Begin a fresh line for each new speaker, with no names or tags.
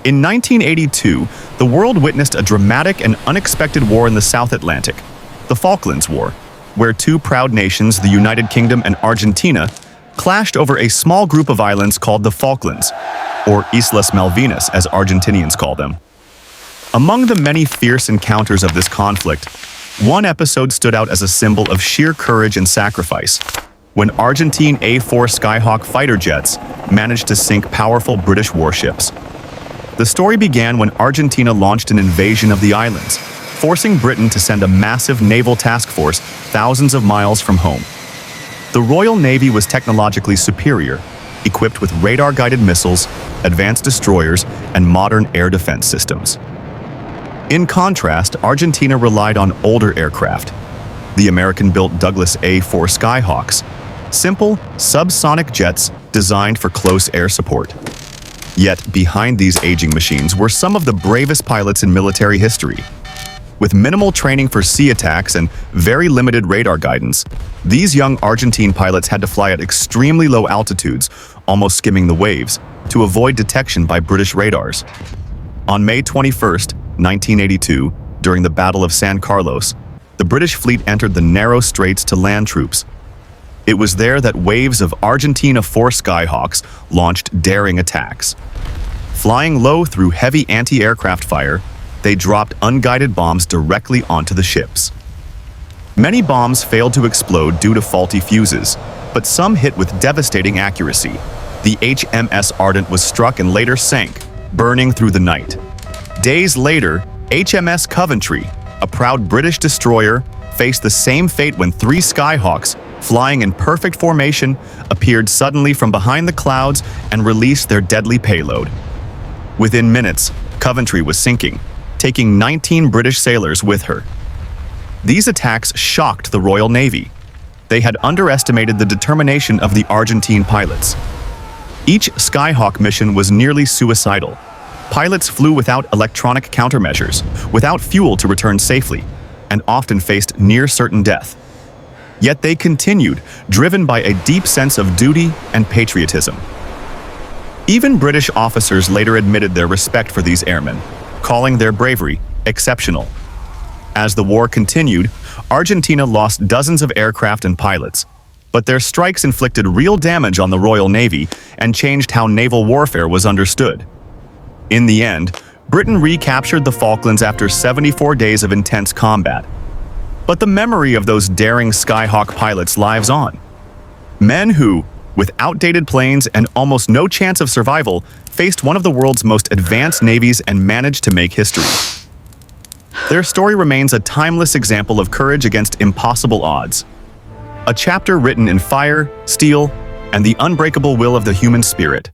In 1982, the world witnessed a dramatic and unexpected war in the South Atlantic, the Falklands War, where two proud nations, the United Kingdom and Argentina, clashed over a small group of islands called the Falklands, or Islas Malvinas as Argentinians call them. Among the many fierce encounters of this conflict, one episode stood out as a symbol of sheer courage and sacrifice, when Argentine A-4 Skyhawk fighter jets managed to sink powerful British warships. The story began when Argentina launched an invasion of the islands, forcing Britain to send a massive naval task force thousands of miles from home. The Royal Navy was technologically superior, equipped with radar-guided missiles, advanced destroyers, and modern air defense systems. In contrast, Argentina relied on older aircraft, the American-built Douglas A-4 Skyhawks, simple, subsonic jets designed for close air support. Yet, behind these aging machines were some of the bravest pilots in military history. With minimal training for sea attacks and very limited radar guidance, these young Argentine pilots had to fly at extremely low altitudes, almost skimming the waves, to avoid detection by British radars. On May 21, 1982, during the Battle of San Carlos, the British fleet entered the narrow straits to land troops. It was there that waves of Argentine A-4 Skyhawks launched daring attacks. Flying low through heavy anti-aircraft fire, they dropped unguided bombs directly onto the ships. Many bombs failed to explode due to faulty fuses, but some hit with devastating accuracy. The HMS Ardent was struck and later sank, burning through the night. Days later, HMS Coventry, a proud British destroyer, faced the same fate when three Skyhawks, flying in perfect formation, appeared suddenly from behind the clouds and released their deadly payload. Within minutes, Coventry was sinking, taking 19 British sailors with her. These attacks shocked the Royal Navy. They had underestimated the determination of the Argentine pilots. Each Skyhawk mission was nearly suicidal. Pilots flew without electronic countermeasures, without fuel to return safely, and often faced near certain death. Yet they continued, driven by a deep sense of duty and patriotism. Even British officers later admitted their respect for these airmen, calling their bravery exceptional. As the war continued, Argentina lost dozens of aircraft and pilots, but their strikes inflicted real damage on the Royal Navy and changed how naval warfare was understood. In the end, Britain recaptured the Falklands after 74 days of intense combat. But the memory of those daring Skyhawk pilots lives on. Men who, with outdated planes and almost no chance of survival, faced one of the world's most advanced navies and managed to make history. Their story remains a timeless example of courage against impossible odds. A chapter written in fire, steel, and the unbreakable will of the human spirit.